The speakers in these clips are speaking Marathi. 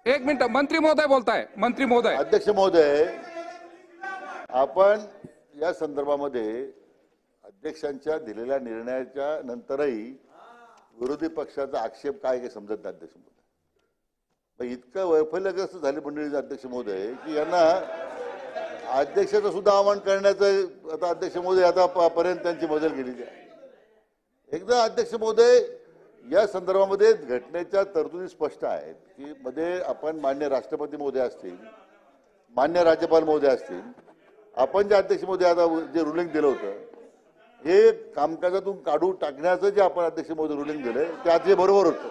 एक मिनिट, मंत्री महोदय बोलताय. मंत्री महोदय. अध्यक्ष महोदय, आपण या संदर्भामध्ये अध्यक्षांच्या दिलेल्या निर्णयाच्या नंतरही विरोधी पक्षाचा आक्षेप काय हे समजत नाही अध्यक्ष महोदय. इतकं वैफल्यग्रस्त झाले मंडळी अध्यक्ष महोदय की यांना अध्यक्षाचं सुद्धा आवाहन करण्याचं आता अध्यक्ष महोदय आता पर्यंत त्यांची बदल केलेली आहे. एकदा अध्यक्ष महोदय, या संदर्भामध्ये घटनेच्या तरतुदी स्पष्ट आहेत की मध्ये आपण मान्य राष्ट्रपती महोदय असतील, मान्य राज्यपाल महोदय असतील, आपण जे अध्यक्ष महोदय आता जे रुलिंग दिलं होतं हे कामकाजातून काढून टाकण्याचं जे आपण अध्यक्ष महोदय रुलिंग दिलंय ते आज बरोबर होतं.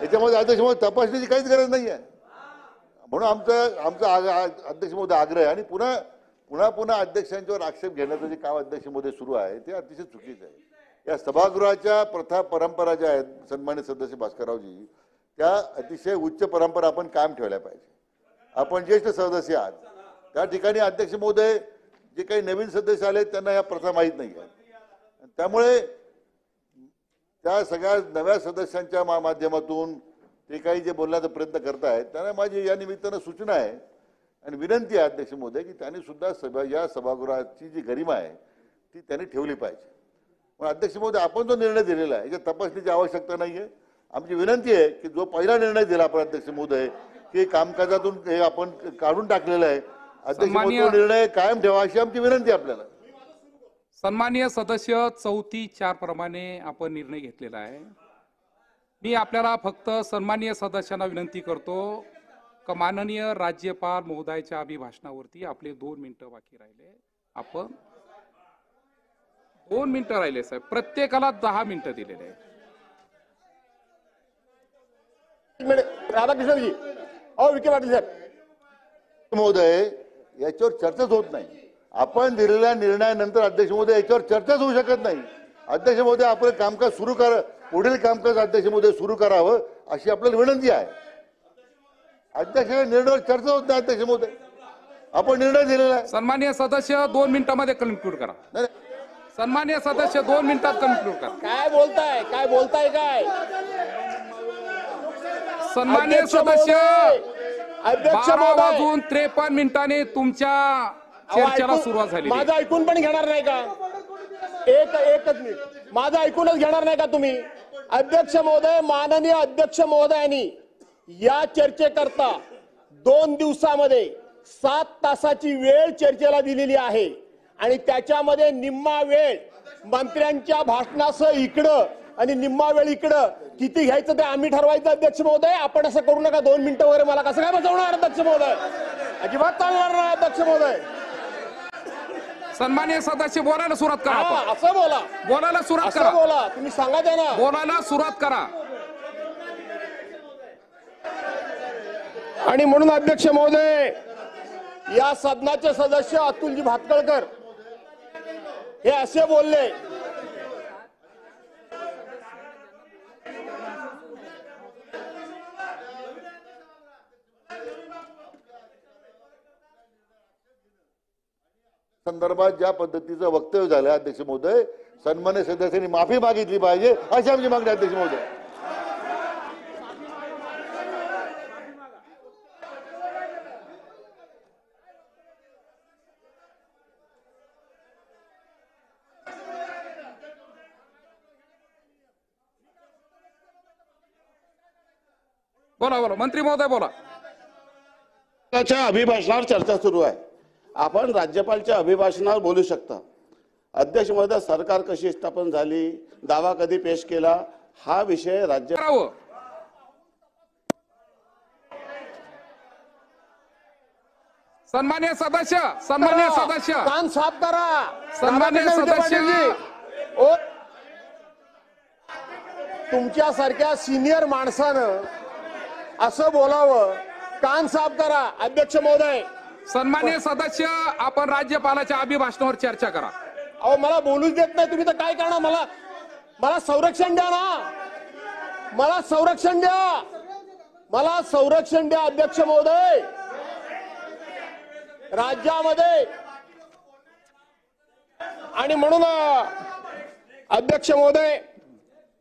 याच्यामध्ये अध्यक्ष महोदय तपासण्याची काहीच गरज नाही आहे. म्हणून आमचा अध्यक्ष महोदय आग्रह आहे. आणि पुन्हा अध्यक्षांच्यावर आक्षेप घेण्याचं जे काम अध्यक्ष महोदय सुरू आहे ते अतिशय चुकीचं आहे. या सभागृहाच्या प्रथा परंपरा ज्या आहेत सन्मानित सदस्य भास्कररावजी, त्या अतिशय उच्च परंपरा आपण कायम ठेवल्या पाहिजे. आपण ज्येष्ठ सदस्य आहात, त्या ठिकाणी अध्यक्ष महोदय जे काही नवीन सदस्य आले त्यांना या प्रथा माहीत नाही आहेत. त्यामुळे त्या सगळ्या नव्या सदस्यांच्या माध्यमातून ते काही जे बोलण्याचा प्रयत्न करतायत त्यांना माझी या निमित्तानं सूचना आहे आणि विनंती आहे अध्यक्ष महोदय की त्यांनी सुद्धा या सभागृहाची जी गरिमा आहे ती त्यांनी ठेवली पाहिजे. पण अध्यक्ष महोदय, आपण जो निर्णय दिलेला आहे याच्या तपासणीची आवश्यकता नाही आहे. आमची विनंती आहे की जो पहिला निर्णय दिला आपण अध्यक्ष महोदय की कामकाजातून हे आपण काढून टाकलेला आहे, अध्यक्ष महोदय निर्णय कायम ठेवा अशी आमची विनंती आहे आपल्याला. सन्माननीय सदस्य 34 प्रमाणे आपण निर्णय घेतलेला आहे. मी आपल्याला फक्त सन्माननीय सदस्यांना विनंती करतो की माननीय राज्यपाल महोदयाच्या अभिभाषणावरती आपले 2 मिनिटं बाकी राहिले. आपण 2 मिनिटं राहिले साहेब, प्रत्येकाला 10 मिनिटं दिलेले आहे. राधाकृष्णजी विखे पाटील साहेब महोदय, याच्यावर चर्चाच होत नाही. आपण दिलेल्या निर्णयानंतर अध्यक्ष महोदय याच्यावर चर्चाच होऊ शकत नाही. अध्यक्ष महोदय, आपलं कामकाज सुरू करा, पुढील कामकाज अध्यक्ष महोदय सुरू करावं अशी आपल्याला विनंती आहे. अध्यक्षाच्या निर्णयावर चर्चा होत नाही अध्यक्ष महोदय, आपण निर्णय दिलेला आहे. सन्माननीय सदस्य 2 मिनिटांमध्ये कन्क्लूड करा. सन्माननीय सदस्य 2 मिनिटात कन्क्लूड करा. काय बोलताय काय सन्माननीय सदस्य 12:53 मिनिटांनी तुमच्या चर्चेला सुरुवात झाली. माझं ऐकून पण घेणार नाही का? एकच मिनिट, माझं ऐकूनच घेणार नाही का तुम्ही? अध्यक्ष महोदय, माननीय अध्यक्ष महोदयांनी या चर्चेकरता 2 दिवसामध्ये 7 तासाची वेळ चर्चेला दिलेली आहे आणि त्याच्यामध्ये निम्मा वेळ मंत्र्यांच्या भाषणासह इकडं आणि निम्मा वेळ इकडं. किती घ्यायचं ते आम्ही ठरवायचं अध्यक्ष महोदय. आपण असं करू नका. 2 मिनिटं वगैरे मला कसं काय बसवणार अध्यक्ष महोदय? अजिबात चालणार नाही अध्यक्ष महोदय. सन्माननीय सदस्य बोलायला सुरुवात करा. असं बोला, बोलायला सुरुवात करा. बोला, तुम्ही सांगा त्यांना बोलायला सुरुवात करा. आणि म्हणून अध्यक्ष महोदय, या सदनाचे सदस्य अतुलजी भातखळकर हे असे बोलले संदर्भात ज्या पद्धतीचं वक्तव्य झालं अध्यक्ष महोदय, सन्मान्य सदस्यांनी माफी मागितली पाहिजे अशी आमची मागणी अध्यक्ष महोदय. बोला मंत्री महोदय बोला. अभिभाषणावर चर्चा सुरू आहे. आपण राज्यपालच्या अभिभाषणावर बोलू शकता. अध्यक्ष महोदय, सरकार कशी स्थापन झाली, दावा कधी पेश केला, हा विषय राज्य. सन्माननीय सदस्य कान साफ करा. सन्माननीय सदस्य, तुमच्यासारख्या सिनियर माणसानं असं बोलावं. कान साफ करा अध्यक्ष महोदय. सन्माननीय सदस्य, आपण राज्यपालाच्या अभिभाषणावर चर्चा करा. अहो, मला बोलूच देत नाही तुम्ही, तर काय करणार? मला संरक्षण द्या ना. मला संरक्षण द्या अध्यक्ष महोदय. राज्यामध्ये आणि म्हणून अध्यक्ष महोदय,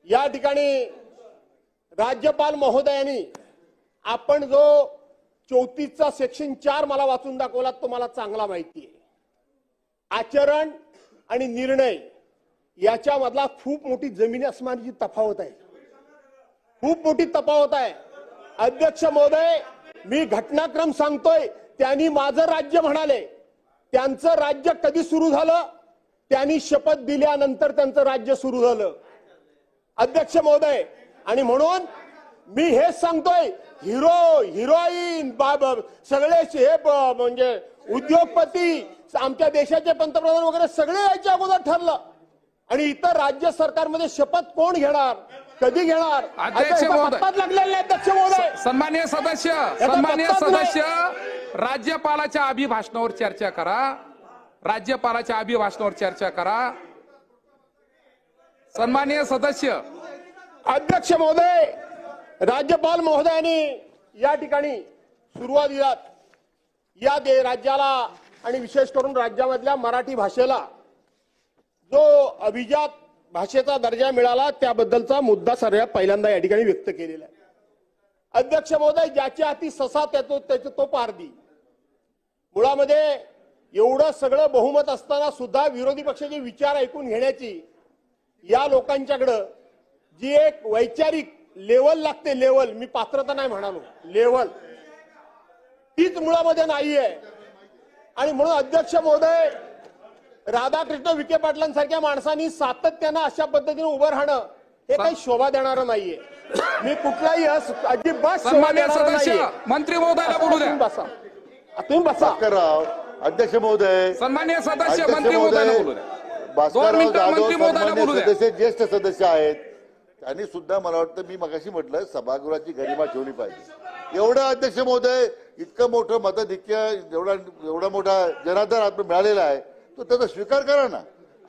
या ठिकाणी राज्यपाल महोदयांनी आपण जो 34चा सेक्शन 4 मला वाचून दाखवला तो मला चांगला माहिती आहे. आचरण आणि निर्णय याच्यामधला खूप मोठी जमीन आसमानाची तफावत आहे. खूप मोठी तफावत आहे. अध्यक्ष महोदय, मी घटनाक्रम सांगतोय. त्यांनी माझं राज्य म्हणाले. त्यांचं राज्य कधी सुरू झालं? त्यांनी शपथ दिल्यानंतर त्यांचं राज्य सुरू झालं अध्यक्ष महोदय. आणि म्हणून मी हेच सांगतोय, हिरोईन सगळे हे म्हणजे उद्योगपती, आमच्या देशाचे पंतप्रधान वगैरे सगळे याच्या अगोदर ठरलं. आणि इतर राज्य सरकारमध्ये शपथ कोण घेणार, कधी घेणार? अध्यक्ष महोदय, लागलेले अध्यक्ष महोदय. सन्माननीय सदस्य, राज्यपालाच्या अभिभाषणावर चर्चा करा. राज्यपालाच्या अभिभाषणावर चर्चा करा. सन्माननीय सदस्य. अध्यक्ष महोदय, राज्यपाल महोदयांनी या ठिकाणी सुरुवातीला या राज्याला आणि विशेष करून राज्यामधल्या मराठी भाषेला जो अभिजात भाषेचा दर्जा मिळाला त्याबद्दलचा मुद्दा सर्वात पहिल्यांदा या ठिकाणी व्यक्त केलेला आहे. अध्यक्ष महोदय, ज्याच्या हाती ससा त्याचे तो पारधी. मुळामध्ये एवढं सगळं बहुमत असताना सुद्धा विरोधी पक्षाचे विचार ऐकून घेण्याची या लोकांच्याकडं जी एक वैचारिक लेवल लागते, लेवल, मी पात्रता नाही म्हणालो, लेवल, तीच मुळामध्ये नाहीये. आणि म्हणून अध्यक्ष महोदय, राधाकृष्ण विखे पाटलांसारख्या माणसांनी सातत्यानं अशा पद्धतीने उभं राहणं हे काही शोभा देणारं नाहीये. मी कुठलाही अजिबात शोभा सन्माननीय देणारं सदस्य, नाहीये. मंत्री महोदयाला बोलू द्या. तुम्ही बसा. भास्करराव, अध्यक्ष महोदय, सन्माननीय सदस्य, अध्यक्ष मंत्री महोदयाला महोदय, बोलू द्या. भास्करराव मिनिटं जाधव मंत्री महोदयाला सन्माननीय बोलू द्या. सदस्य, ज्येष्ठ सदस्य आहेत. त्यांनी सुद्धा मला वाटतं, मी मगाशी म्हटलं, सभागृहाची गरिमा ठेवली पाहिजे. एवढं अध्यक्ष महोदय, इतकं मोठं मताधिक्य, एवढा मोठा जनाधार आपण मिळालेला आहे, तो त्याचा स्वीकार करा ना.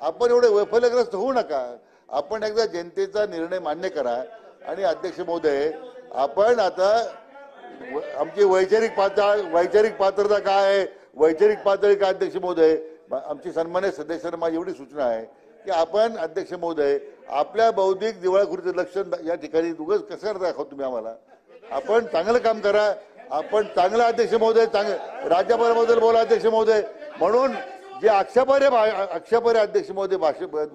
आपण एवढे वैफल्यग्रस्त होऊ नका. आपण एकदा जनतेचा निर्णय मान्य करा. आणि अध्यक्ष महोदय, आपण आता आमची वैचारिक पात्रता काय आहे, वैचारिक पातळी काय? अध्यक्ष महोदय, आमची सन्मान्य सदस्यांना माझी एवढी सूचना आहे की आपण अध्यक्ष महोदय आपल्या बौद्धिक दिवाळखोरीचं लक्षण या ठिकाणी उगाच कसं दाखवतो तुम्ही आम्हाला. आपण चांगलं काम करा. आपण चांगलं अध्यक्ष महोदय, चांगलं राज्यपालाबद्दल बोला अध्यक्ष महोदय. म्हणून जे आक्षेपार्ह अध्यक्ष महोदय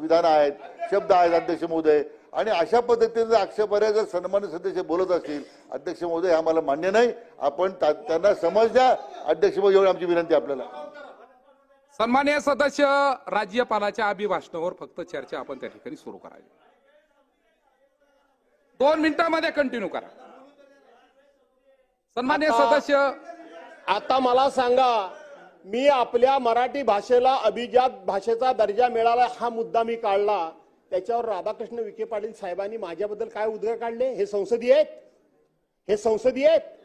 विधान आहेत, शब्द आहेत अध्यक्ष महोदय, आणि अशा पद्धतीने आक्षेपार्ह जर सन्मान्य सदस्य बोलत असतील अध्यक्ष महोदय, आम्हाला मान्य नाही. आपण त्यांना समज द्या अध्यक्ष महोदय, एवढी आमची विनंती आपल्याला. सन्माननीय सदस्य, राज्यपालाच्या अभिभाषणावर फक्त चर्चा आपण त्या ठिकाणी सुरू करावी. 2 मिनिटांमध्ये कंटिन्यू करा. सन्माननीय सदस्य, आता मला सांगा, मी आपल्या मराठी भाषेला अभिजात भाषेचा दर्जा मिळाला हा मुद्दा मी काढला, त्याच्यावर राधाकृष्ण विखे पाटील साहेबांनी माझ्याबद्दल काय उद्गार काढले? हे संसदीय आहेत? हे संसदीय आहेत?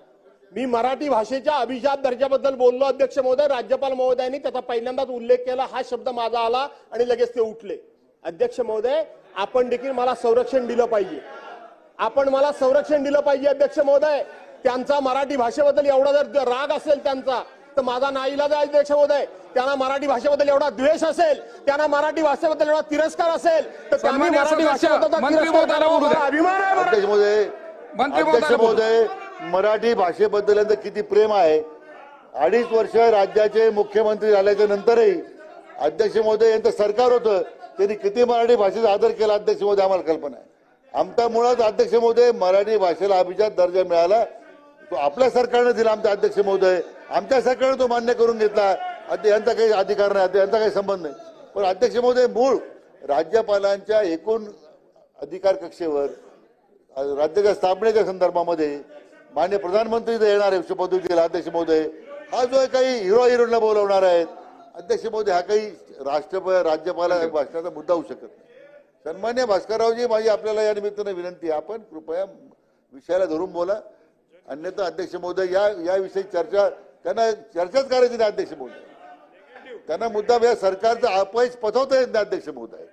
मी मराठी भाषेच्या अभिजात दर्जाबद्दल बोललो अध्यक्ष महोदय. राज्यपाल महोदयांनी त्याचा पहिल्यांदाच उल्लेख केला. हा शब्द माझा आला आणि लगेच ते उठले. अध्यक्ष महोदय, आपण देखील मला संरक्षण दिलं पाहिजे. आपण मला संरक्षण दिलं पाहिजे अध्यक्ष महोदय. त्यांचा मराठी भाषेबद्दल एवढा जर राग असेल त्यांचा, तर माझा नाईलाज आहे अध्यक्ष महोदय. त्यांना मराठी भाषेबद्दल एवढा द्वेष असेल, त्यांना मराठी भाषेबद्दल एवढा तिरस्कार असेल, तर त्यांनी मराठी भाषेबद्दल अभिमान आहे. अध्यक्ष महोदय, अध्यक्ष महोदय, मराठी भाषेबद्दल यांचं किती प्रेम आहे. 2.5 वर्ष राज्याचे मुख्यमंत्री झाल्याच्या नंतरही अध्यक्ष महोदय यांचं सरकार होतं, त्यांनी किती मराठी भाषेचा आदर केला अध्यक्ष महोदय आम्हाला कल्पना आहे. आमचा मुळात अध्यक्ष महोदय मराठी भाषेला अभिजात दर्जा मिळाला तो आपल्या सरकारने दिला. आमच्या अध्यक्ष महोदय, आमच्या सरकारने तो मान्य करून घेतला. यांचा काही अधिकार नाही, यांचा काही संबंध नाही. पण अध्यक्ष महोदय, मूळ राज्यपालांच्या एकूण अधिकार कक्षेवर राज्याच्या स्थापनेच्या संदर्भामध्ये माननीय प्रधानमंत्री जे येणार आहे शपथविधीला अध्यक्ष महोदय, हा जो काही हिरोला बोलवणार आहेत अध्यक्ष महोदय, हा काही राज्यपाल भाषणाचा मुद्दा होऊ शकत नाही. सन्मान्य भास्कररावजी, माझी आपल्याला या निमित्तानं विनंती आहे, आपण कृपया विषयाला धरून बोला. अन्यथा अध्यक्ष महोदय, याविषयी त्यांना चर्चाच करायची नाही अध्यक्ष महोदय. त्यांना मुद्दा या सरकारचा अपयश पचवता येत नाही अध्यक्ष महोदय.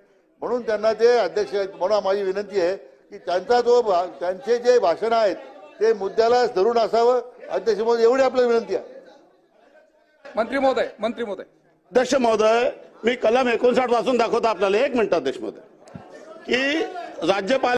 म्हणून त्यांना ते अध्यक्ष, म्हणून माझी विनंती आहे की त्यांचे जे भाषण आहेत ते मुद्द्याला धरून असावं अध्यक्ष महोदय, एवढी आपल्याला विनंती आहे. मंत्री महोदय. अध्यक्ष महोदय, मी कलम 59 वाचून दाखवतो आपल्याला. 1 मिनिट अध्यक्ष महोदय, की राज्यपाल